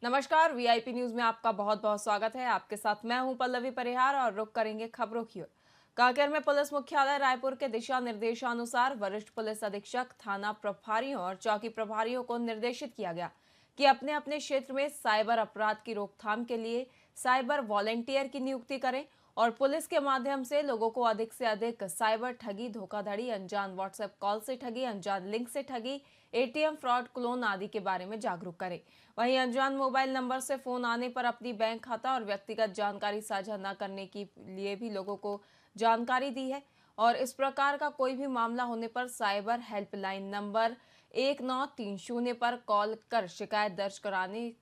नमस्कार। VIP news में आपका बहुत बहुत स्वागत है। आपके साथ मैं हूं पल्लवी परिहार और रुक करेंगे खबरों की ओर। कांकेर में पुलिस मुख्यालय रायपुर के दिशा निर्देशानुसार वरिष्ठ पुलिस अधीक्षक, थाना प्रभारियों और चौकी प्रभारियों को निर्देशित किया गया कि अपने अपने क्षेत्र में साइबर अपराध की रोकथाम के लिए साइबर वॉलेंटियर की नियुक्ति करें और पुलिस के माध्यम से लोगों को अधिक से अधिक साइबर ठगी, धोखाधड़ी, अनजान व्हाट्सएप कॉल से ठगी, अनजान लिंक से ठगी, एटीएम फ्रॉड, क्लोन आदि के बारे में जागरूक करें। वहीं अनजान मोबाइल नंबर से फोन आने पर अपनी बैंक खाता और व्यक्तिगत जानकारी साझा न करने के लिए भी लोगों को जानकारी दी है। और इस प्रकार का कोई भी मामला होने पर साइबर हेल्पलाइन नंबर 1930 पर कॉल कर शिकायत दर्ज कराने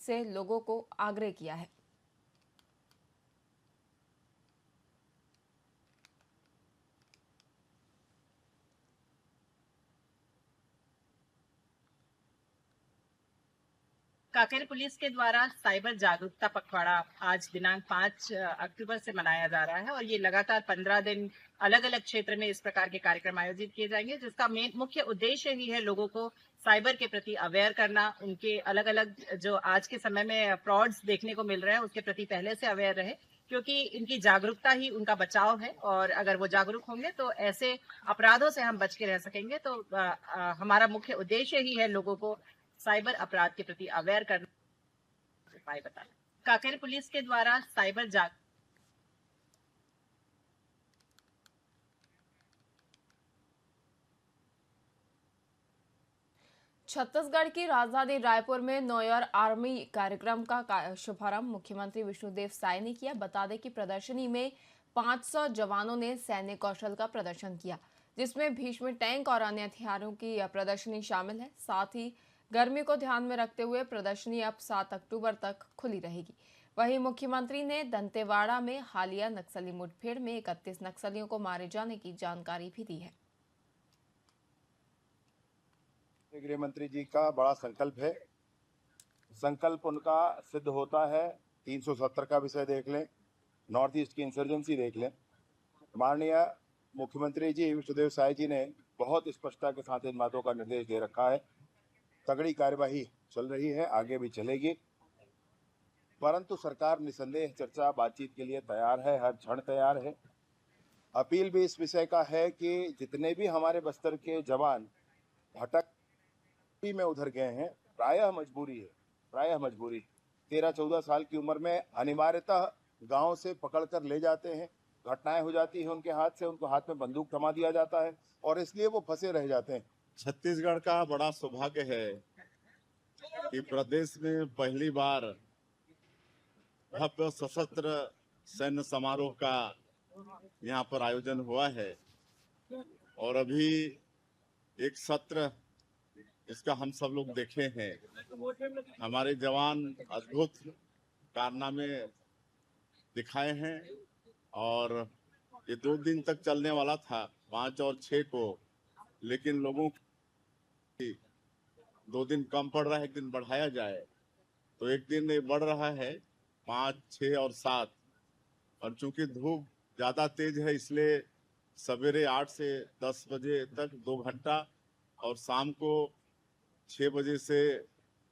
से लोगों को आग्रह किया है। कांकेर पुलिस के द्वारा साइबर जागरूकता पखवाड़ा आज दिनांक 5 अक्टूबर से मनाया जा रहा है और ये लगातार 15 दिन अलग अलग क्षेत्र में इस प्रकार के कार्यक्रम आयोजित किए जाएंगे, जिसका मुख्य उद्देश्य ही है लोगों को साइबर के प्रति अवेयर करना, उनके अलग अलग जो आज के समय में फ्रॉड्स देखने को मिल रहे हैं उसके प्रति पहले से अवेयर रहे, क्योंकि इनकी जागरूकता ही उनका बचाव है और अगर वो जागरूक होंगे तो ऐसे अपराधों से हम बच के रह सकेंगे। तो हमारा मुख्य उद्देश्य ही है लोगों को साइबर अपराध के प्रति अवेयर करना, उपाय बताना। कांकेर पुलिस के द्वारा साइबर जाग छत्तीसगढ़ की राजधानी रायपुर में न्यू ईयर आर्मी कार्यक्रम का शुभारंभ मुख्यमंत्री विष्णुदेव साय ने किया। बता दें कि प्रदर्शनी में 500 जवानों ने सैन्य कौशल का प्रदर्शन किया, जिसमें भीष्म टैंक और अन्य हथियारों की प्रदर्शनी शामिल है। साथ ही गर्मी को ध्यान में रखते हुए प्रदर्शनी अब 7 अक्टूबर तक खुली रहेगी। वहीं मुख्यमंत्री ने दंतेवाड़ा में हालिया नक्सली मुठभेड़ में 31 नक्सलियों को मारे जाने की जानकारी भी दी है। गृह मंत्री जी का बड़ा संकल्प है। संकल्प उनका सिद्ध होता है। 370 का विषय देख लें, नॉर्थ ईस्ट की इंसर्जेंसी देख लें। माननीय मुख्यमंत्री जी विष्णुदेव साय जी ने बहुत स्पष्टता के साथ इन बातों का निर्देश दे रखा है। तगड़ी कार्यवाही चल रही है, आगे भी चलेगी, परंतु सरकार निसंदेह चर्चा बातचीत के लिए तैयार है, हर क्षण तैयार है। अपील भी इस विषय का है कि जितने भी हमारे बस्तर के जवान भटक में उधर गए हैं, प्रायः मजबूरी 13-14 साल की उम्र में अनिवार्यतः गांव से पकड़कर ले जाते हैं, घटनाएं हो जाती है उनके हाथ से, उनको हाथ में बंदूक थमा दिया जाता है और इसलिए वो फंसे रह जाते हैं। छत्तीसगढ़ का बड़ा सौभाग्य है कि प्रदेश में पहली बार भव्य सशस्त्र सैन्य समारोह का यहाँ पर आयोजन हुआ है और अभी एक सत्र इसका हम सब लोग देखे हैं। हमारे जवान अद्भुत कारनामे दिखाए हैं और ये 2 दिन तक चलने वाला था, 5 और 6 को, लेकिन लोगों की 2 दिन कम पड़ रहा है, 1 दिन बढ़ाया जाए तो 1 दिन ये बढ़ रहा है, 5, 6 और 7। और चूंकि धूप ज्यादा तेज है इसलिए सवेरे 8 से 10 बजे तक 2 घंटा और शाम को 6 बजे से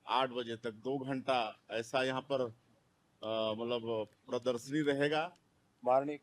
8 बजे तक 2 घंटा ऐसा यहाँ पर मतलब प्रदर्शनी रहेगा। मारने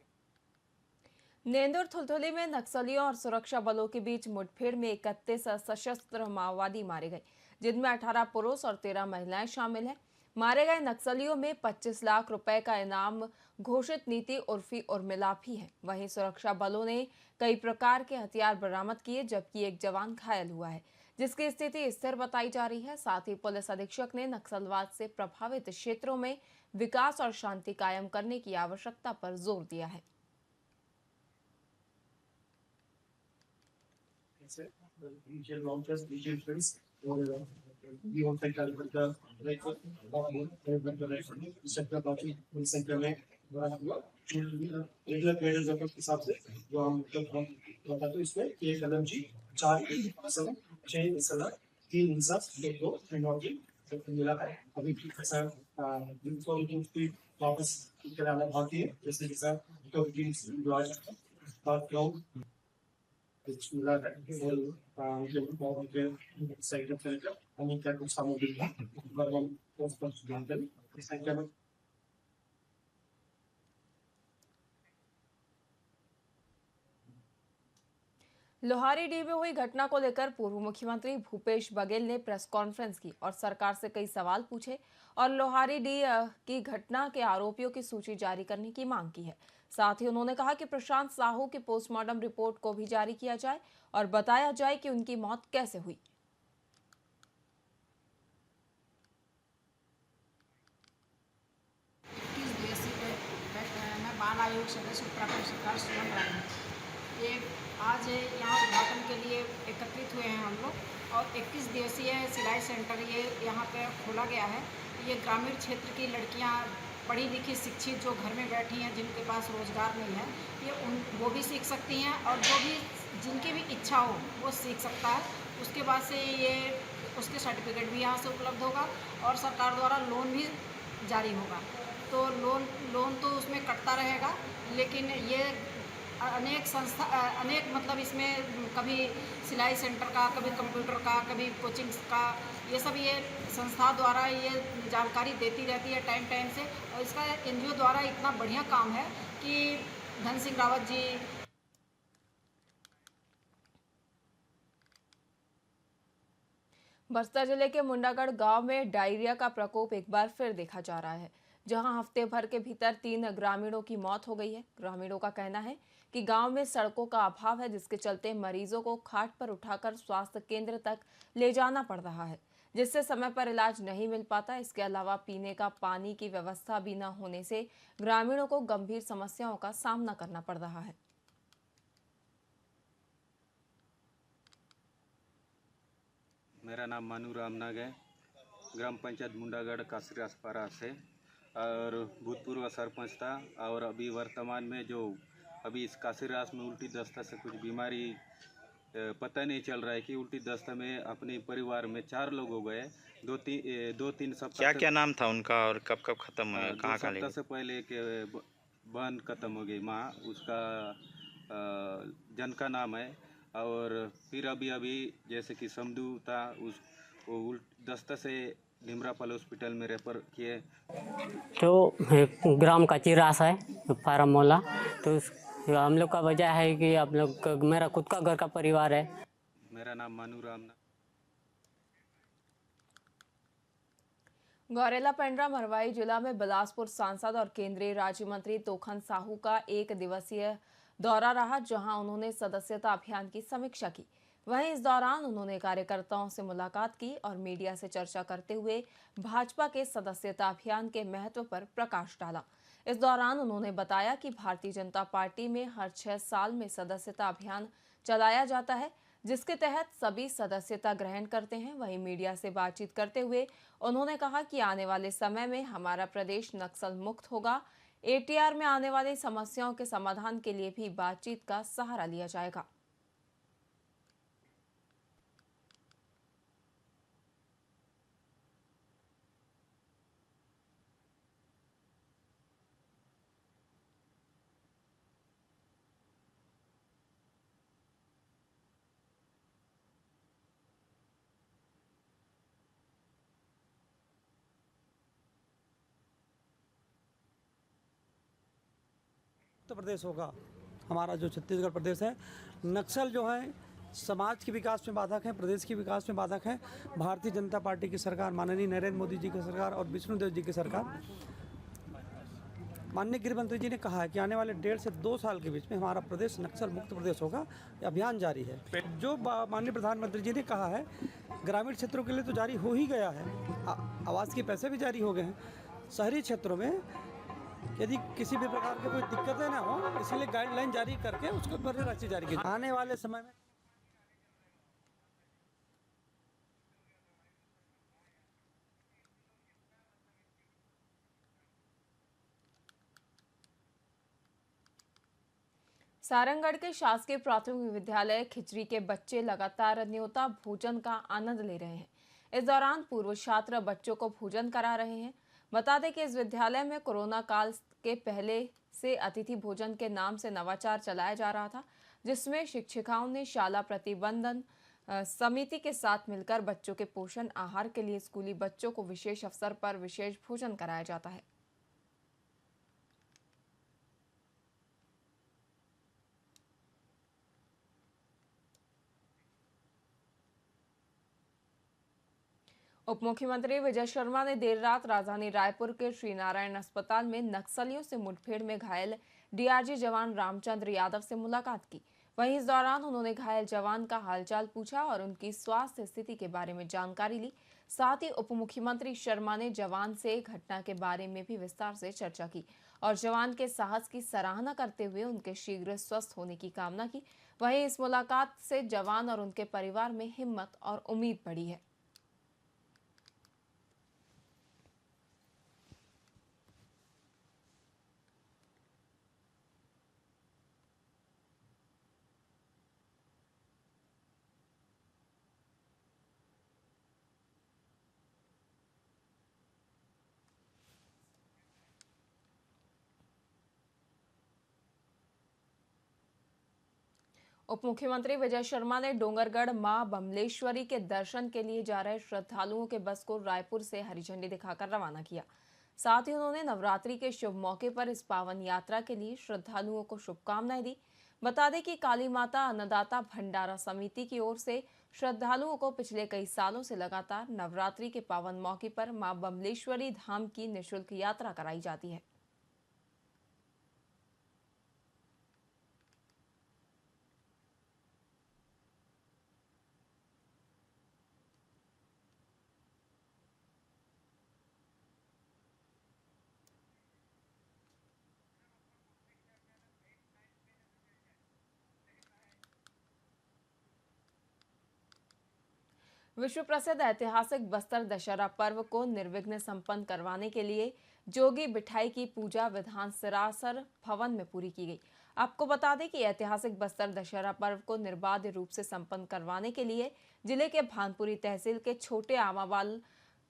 नेंदुर थुलथुली में नक्सलियों और सुरक्षा बलों के बीच मुठभेड़ में 31 सशस्त्र माओवादी मारे गए, जिनमें 18 पुरुष और 13 महिलाएं शामिल हैं। मारे गए नक्सलियों में 25 लाख रुपए का इनाम घोषित नीति उर्फी उर्मिला भी है। वहीं सुरक्षा बलों ने कई प्रकार के हथियार बरामद किए, जबकि एक जवान घायल हुआ है, जिसकी स्थिति स्थिर बताई जा रही है। साथ ही पुलिस अधीक्षक ने नक्सलवाद से प्रभावित क्षेत्रों में विकास और शांति कायम करने की आवश्यकता पर जोर दिया है। initial launches, initial friends, or we all take a look at the rifle, sector बाकी सेंटर में रेगुलर गाइडेंस के हिसाब से जो हम बताते हैं इसमें एक कदम जी 4 आसन 6 सलाह 3 इंसाफ 2 टेक्नोलॉजी मिला है। अभी भी ऐसा इनको की वापस कराना बाकी है, जैसे कि सर तो टीम्स लॉज और क्लाउड मिला है और जो बहुत सही तरीका हम क्या कुछ सामग्री हम उस पर जानकारी इस संख्या में लोहारीडीह में हुई घटना को लेकर पूर्व मुख्यमंत्री भूपेश बघेल ने प्रेस कॉन्फ्रेंस की और सरकार से कई सवाल पूछे और लोहारीडीह की घटना के आरोपियों की सूची जारी करने की मांग की है। साथ ही उन्होंने कहा कि प्रशांत साहू की पोस्टमार्टम रिपोर्ट को भी जारी किया जाए और बताया जाए कि उनकी मौत कैसे हुई। मैं बाल आयोग सदस्य उत्तराखंड सरकार सुमन राय हूँ। ये आज यहाँ उद्घाटन के लिए एकत्रित हुए हैं हम लोग और 21 दिवसीय सिलाई सेंटर ये यहाँ पे खोला गया है। ये ग्रामीण क्षेत्र की लड़कियाँ पढ़ी लिखी शिक्षित जो घर में बैठी हैं जिनके पास रोजगार नहीं है वो भी सीख सकती हैं और जो भी जिनकी भी इच्छा हो वो सीख सकता है। उसके बाद से ये उसके सर्टिफिकेट भी यहाँ से उपलब्ध होगा और सरकार द्वारा लोन भी जारी होगा। तो लोन तो उसमें कटता रहेगा, लेकिन ये अनेक मतलब इसमें कभी सिलाई सेंटर का, कभी कंप्यूटर का, कभी कोचिंग का, ये सब ये संस्था द्वारा ये जानकारी देती रहती है टाइम से। और इसका एनजीओ द्वारा इतना बढ़िया काम है कि धन सिंह रावत जी बस्तर जिले के मुंडागढ़ गांव में डायरिया का प्रकोप एक बार फिर देखा जा रहा है, जहां हफ्ते भर के भीतर 3 ग्रामीणों की मौत हो गई है। ग्रामीणों का कहना है कि गांव में सड़कों का अभाव है, जिसके चलते मरीजों को खाट पर उठाकर स्वास्थ्य केंद्र तक ले जाना पड़ रहा है, जिससे समय पर इलाज नहीं मिल पाता। इसके अलावा पीने का पानी की व्यवस्था भी न होने से ग्रामीणों को गंभीर समस्याओं का सामना करना पड़ रहा है। मेरा नाम मानू रामनाग है, ग्राम पंचायत मुंडागढ़ काशीरासपारा से, और भूतपूर्व सरपंच था। और अभी वर्तमान में जो अभी इस काशीरास में उल्टी दस्ता से कुछ बीमारी पता नहीं चल रहा है कि उल्टी दस्ता में अपने परिवार में 4 लोग हो गए। 2-3 सप्ताह क्या नाम था उनका और कब खत्म हुआ, कहाँ 2 सप्ताह से पहले एक बहन खत्म हो गई, माँ, उसका जन का नाम है। और फिर अभी जैसे कि समधू था, वो दस्ता से ढिमरापाल हॉस्पिटल में रेफर किए। तो ग्राम का चिरास है फारम मोला, तो हम लोग का वजह है कि आप लोग मेरा खुद का घर का परिवार है। मेरा नाम मानू रामना। गौरेला पेंड्रा मरवाई जिला में बिलासपुर सांसद और केंद्रीय राज्य मंत्री तोखन साहू का 1 दिवसीय दौरा रहा, जहां उन्होंने सदस्यता अभियान की समीक्षा की। वहीं इस दौरान उन्होंने कार्यकर्ताओं से मुलाकात की और मीडिया से चर्चा करते हुए भाजपा के सदस्यता अभियान के महत्व पर प्रकाश डाला। इस दौरान उन्होंने बताया कि भारतीय जनता पार्टी में हर 6 साल में सदस्यता अभियान चलाया जाता है, जिसके तहत सभी सदस्यता ग्रहण करते हैं। वहीं मीडिया से बातचीत करते हुए उन्होंने कहा कि आने वाले समय में हमारा प्रदेश नक्सल मुक्त होगा। एटीआर में आने वाली समस्याओं के समाधान के लिए भी बातचीत का सहारा लिया जाएगा। उत्तर प्रदेश होगा। हमारा जो छत्तीसगढ़ प्रदेश है, नक्सल जो है समाज के विकास में बाधक है, प्रदेश के विकास में बाधक है। भारतीय जनता पार्टी की सरकार, माननीय नरेंद्र मोदी जी की सरकार और विष्णुदेव जी की सरकार, माननीय गृह मंत्री जी ने कहा है कि आने वाले 1.5 से 2 साल के बीच में हमारा प्रदेश नक्सल मुक्त प्रदेश होगा। अभियान जारी है। जो माननीय प्रधानमंत्री जी ने कहा है, ग्रामीण क्षेत्रों के लिए तो जारी हो ही गया है, आवास के पैसे भी जारी हो गए हैं। शहरी क्षेत्रों में यदि किसी भी प्रकार की कोई दिक्कतें ना हो, इसलिए गाइडलाइन जारी करके उसको पर राशि जारी की। आने वाले समय में सारंगगढ़ के शासकीय प्राथमिक विद्यालय खिचरी के बच्चे लगातार न्योता भोजन का आनंद ले रहे हैं। इस दौरान पूर्व छात्र बच्चों को भोजन करा रहे हैं। बता दें कि इस विद्यालय में कोरोना काल के पहले से अतिथि भोजन के नाम से नवाचार चलाया जा रहा था, जिसमें शिक्षिकाओं ने शाला प्रतिबंधन समिति के साथ मिलकर बच्चों के पोषण आहार के लिए स्कूली बच्चों को विशेष अवसर पर विशेष भोजन कराया जाता है। उप मुख्यमंत्री विजय शर्मा ने देर रात राजधानी रायपुर के श्रीनारायण अस्पताल में नक्सलियों से मुठभेड़ में घायल डीआरजी जवान रामचंद्र यादव से मुलाकात की। वहीं इस दौरान उन्होंने घायल जवान का हालचाल पूछा और उनकी स्वास्थ्य स्थिति के बारे में जानकारी ली। साथ ही उप मुख्यमंत्री शर्मा ने जवान से घटना के बारे में भी विस्तार से चर्चा की और जवान के साहस की सराहना करते हुए उनके शीघ्र स्वस्थ होने की कामना की। वहीं इस मुलाकात से जवान और उनके परिवार में हिम्मत और उम्मीद बढ़ी है। उप मुख्यमंत्री विजय शर्मा ने डोंगरगढ़ मां बमलेश्वरी के दर्शन के लिए जा रहे श्रद्धालुओं के बस को रायपुर से हरी झंडी दिखाकर रवाना किया। साथ ही उन्होंने नवरात्रि के शुभ मौके पर इस पावन यात्रा के लिए श्रद्धालुओं को शुभकामनाएं दी। बता दें कि काली माता अन्नदाता भंडारा समिति की ओर से श्रद्धालुओं को पिछले कई सालों से लगातार नवरात्रि के पावन मौके पर मां बमलेश्वरी धाम की निःशुल्क यात्रा कराई जाती है। विश्व प्रसिद्ध ऐतिहासिक बस्तर दशहरा पर्व को निर्विघ्न संपन्न करवाने के लिए जोगी बिठाई की पूजा विधान सिरासर भवन में पूरी की गई। आपको बता दें कि ऐतिहासिक बस्तर दशहरा पर्व को निर्बाध रूप से संपन्न करवाने के लिए जिले के भानपुरी तहसील के छोटे आमावाल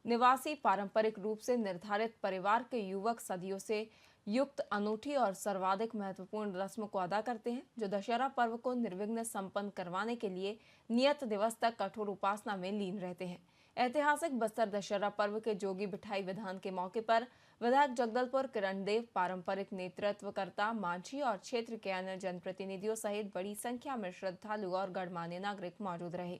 निवासी पारंपरिक रूप से निर्धारित परिवार के युवक सदियों से युक्त अनूठी और सर्वाधिक महत्वपूर्ण रस्म को अदा करते हैं, जो दशहरा पर्व को निर्विघ्न संपन्न करवाने के लिए नियत दिवस तक कठोर उपासना में लीन रहते हैं। ऐतिहासिक बस्तर दशहरा पर्व के जोगी बिठाई विधान के मौके पर विधायक जगदलपुर किरण देव, पारंपरिक नेतृत्वकर्ता मांझी और क्षेत्र के अन्य जनप्रतिनिधियों सहित बड़ी संख्या में श्रद्धालु और गणमान्य नागरिक मौजूद रहे।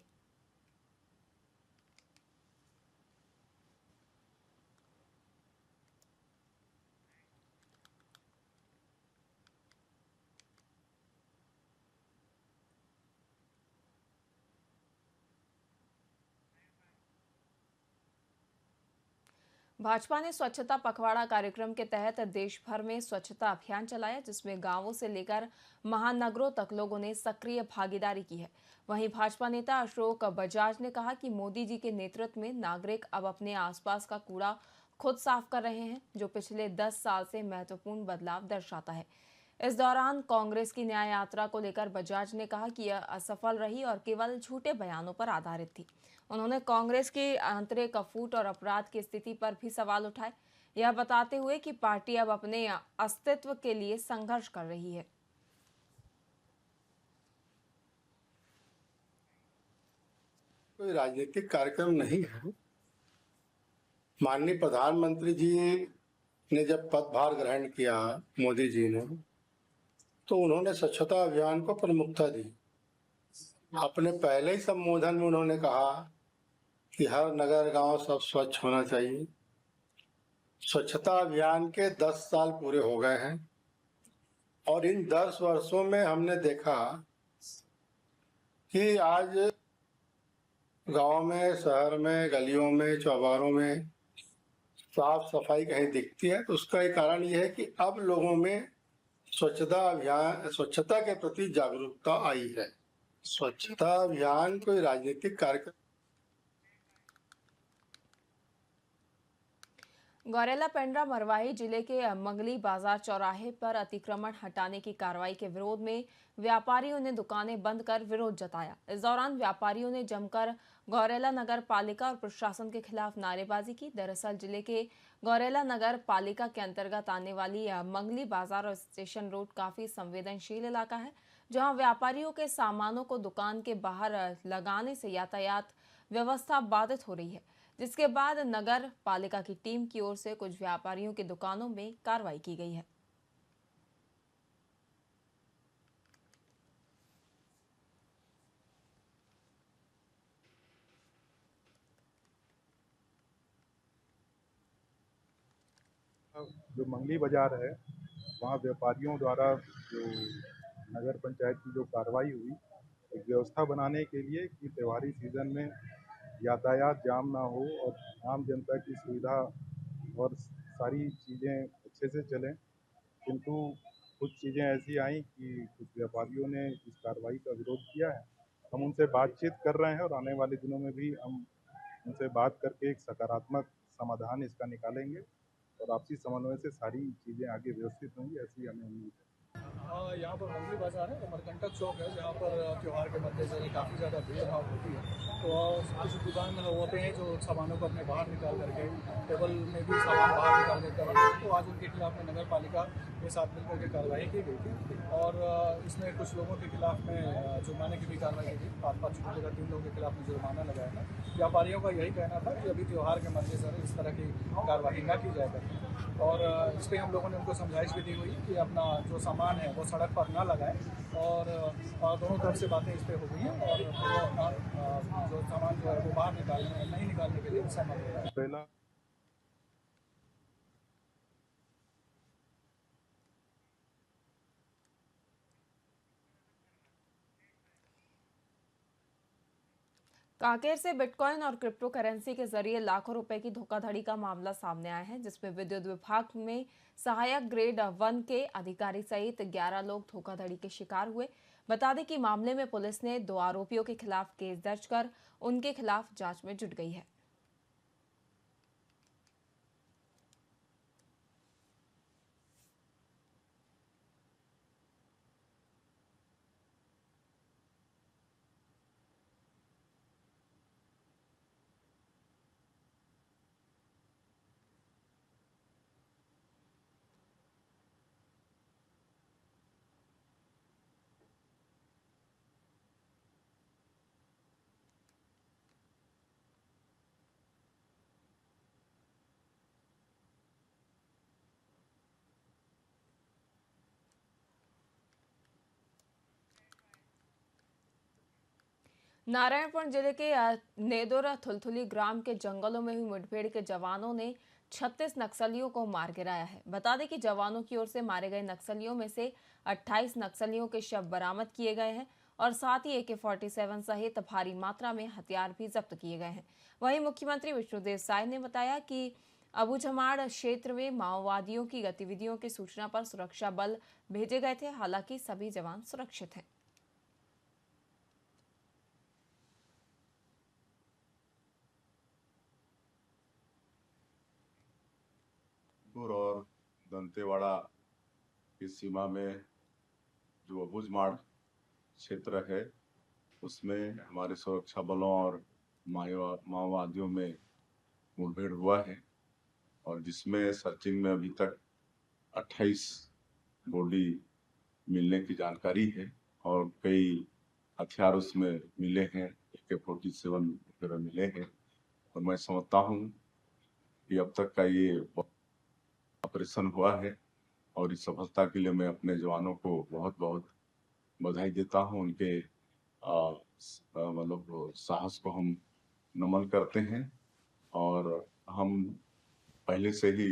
भाजपा ने स्वच्छता पखवाड़ा कार्यक्रम के तहत देश भर में स्वच्छता अभियान चलाया, जिसमें गांवों से लेकर महानगरों तक लोगों ने सक्रिय भागीदारी की है। वहीं भाजपा नेता अशोक बजाज ने कहा कि मोदी जी के नेतृत्व में नागरिक अब अपने आसपास का कूड़ा खुद साफ कर रहे हैं, जो पिछले 10 साल से महत्वपूर्ण बदलाव दर्शाता है। इस दौरान कांग्रेस की न्याय यात्रा को लेकर बजाज ने कहा कि यह असफल रही और केवल झूठे बयानों पर आधारित थी। उन्होंने कांग्रेस की आंतरिक फूट और अपराध की स्थिति पर भी सवाल उठाए, यह बताते हुए कि पार्टी अब अपने अस्तित्व के लिए संघर्ष कर रही है। कोई राजनीतिक कार्यक्रम नहीं है। माननीय प्रधानमंत्री जी ने जब पदभार ग्रहण किया मोदी जी ने, तो उन्होंने स्वच्छता अभियान को प्रमुखता दी। अपने पहले ही संबोधन में उन्होंने कहा कि हर नगर गांव सब स्वच्छ होना चाहिए। स्वच्छता अभियान के 10 साल पूरे हो गए हैं और इन 10 वर्षों में हमने देखा कि आज गांव में, शहर में, गलियों में, चौबारों में साफ सफाई कहीं दिखती है। तो उसका एक कारण यह है कि अब लोगों में स्वच्छता के प्रति जागरूकता आई है। स्वच्छता अभियान कोई राजनीतिक कार्यक्रम। गौरेला पेंड्रा मरवाही जिले के मंगली बाजार चौराहे पर अतिक्रमण हटाने की कार्रवाई के विरोध में व्यापारियों ने दुकानें बंद कर विरोध जताया। इस दौरान व्यापारियों ने जमकर गौरेला नगर पालिका और प्रशासन के खिलाफ नारेबाजी की। दरअसल जिले के गौरेला नगर पालिका के अंतर्गत आने वाली मंगली बाजार और स्टेशन रोड काफी संवेदनशील इलाका है। जहां व्यापारियों के सामानों को दुकान के बाहर लगाने से यातायात व्यवस्था बाधित हो रही है, जिसके बाद नगर पालिका की टीम की ओर से कुछ व्यापारियों की दुकानों में कार्रवाई की गई है। जो मंगली बाजार है वहाँ व्यापारियों द्वारा जो नगर पंचायत की जो कार्रवाई हुई, एक व्यवस्था बनाने के लिए कि त्योहारी सीजन में यातायात जाम ना हो और आम जनता की सुविधा और सारी चीज़ें अच्छे से चलें। किंतु कुछ चीज़ें ऐसी आई कि कुछ व्यापारियों ने इस कार्रवाई का विरोध किया है। हम उनसे बातचीत कर रहे हैं और आने वाले दिनों में भी हम उनसे बात करके एक सकारात्मक समाधान इसका निकालेंगे और आपसी समन्वय से सारी चीज़ें आगे व्यवस्थित होंगी, ऐसी हमें उम्मीद है। यहाँ पर मंगली बाजार है, अमरकंटक चौक है, जहाँ पर त्यौहार के मद्देनजर काफ़ी ज़्यादा भीड़ भाड़ होती है। तो कुछ दुकान होते हैं जो सामानों को अपने बाहर निकाल करके टेबल में भी सामान बाहर निकाल देते हैं। तो आज उनके खिलाफ में नगर पालिका के साथ मिलकर के कार्रवाई की गई थी और इसमें कुछ लोगों के खिलाफ में जुर्माने की भी कार्रवाई की गई। 5-5 रुपये का 3 लोगों के खिलाफ में जुर्माना लगाया था। व्यापारियों का यही कहना था कि अभी त्यौहार के मद्देनजर इस तरह की कार्रवाई न की जाए करके, और इस पर हम लोगों ने उनको समझाइश भी दी हुई कि अपना जो सामान है वो सड़क पर ना लगाएं, और दोनों तरफ से बातें इस पर हो गई हैं और वो अपना जो सामान जो है वो बाहर नहीं निकालने के लिए सहमत हो रहा है। कांकेर से बिटकॉइन और क्रिप्टो करेंसी के जरिए लाखों रुपए की धोखाधड़ी का मामला सामने आया है, जिसमें विद्युत विभाग में सहायक ग्रेड 1 के अधिकारी सहित 11 लोग धोखाधड़ी के शिकार हुए। बता दें कि मामले में पुलिस ने 2 आरोपियों के खिलाफ केस दर्ज कर उनके खिलाफ जांच में जुट गई है। नारायणपुर जिले के नेदोरा थुलथुली ग्राम के जंगलों में हुई मुठभेड़ के जवानों ने 36 नक्सलियों को मार गिराया है। बता दें कि जवानों की ओर से मारे गए नक्सलियों में से 28 नक्सलियों के शव बरामद किए गए हैं और साथ ही AK-47 सहित भारी मात्रा में हथियार भी जब्त किए गए हैं। वहीं मुख्यमंत्री विष्णुदेव साय ने बताया कि अबूझमाड़ क्षेत्र में माओवादियों की गतिविधियों की सूचना पर सुरक्षा बल भेजे गए थे। हालांकि सभी जवान सुरक्षित हैं। और दंतेवाड़ा की सीमा में जो अबूझमाड़ क्षेत्र है उसमें हमारे सुरक्षा बलों और माओवादियों में मुठभेड़ हुआ है और जिसमें सर्चिंग में अभी तक 28 बॉडी मिलने की जानकारी है और कई हथियार उसमें मिले हैं, AK-47 वगैरह मिले हैं। और मैं समझता हूँ कि अब तक का ये ऑपरेशन हुआ है और इस सफलता के लिए मैं अपने जवानों को बहुत बहुत बधाई देता हूं। उनके मतलब साहस को हम नमन करते हैं और हम पहले से ही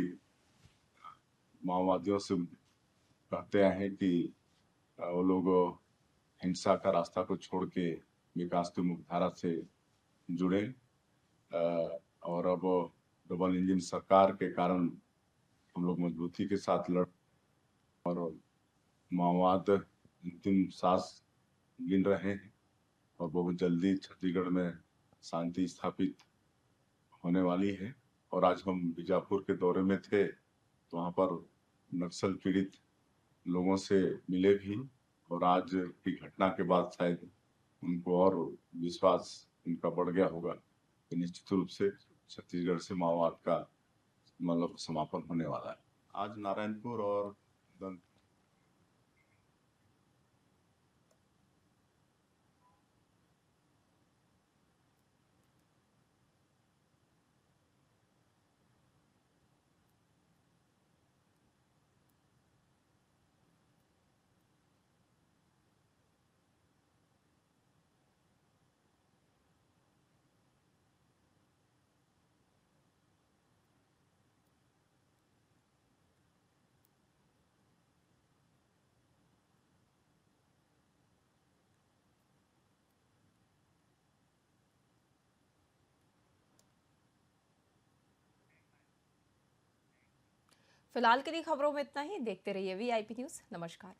माओवादियों से कहते आए हैं कि वो लोग हिंसा का रास्ता को छोड़ के विकास की मुख्यधारा से जुड़े और अब डबल इंजन सरकार के कारण हम लोग मजबूती के साथ लड़ और माओवाद अंतिम सांस गिन रहे हैं और बहुत जल्दी छत्तीसगढ़ में शांति स्थापित होने वाली है। और आज हम बीजापुर के दौरे में थे तो वहाँ पर नक्सल पीड़ित लोगों से मिले भी और आज की घटना के बाद शायद उनको और विश्वास उनका बढ़ गया होगा कि निश्चित रूप से छत्तीसगढ़ से माओवाद का मतलब समापन होने वाला है। आज नारायणपुर और फिलहाल के लिए खबरों में इतना ही। देखते रहिए VIP न्यूज़। नमस्कार।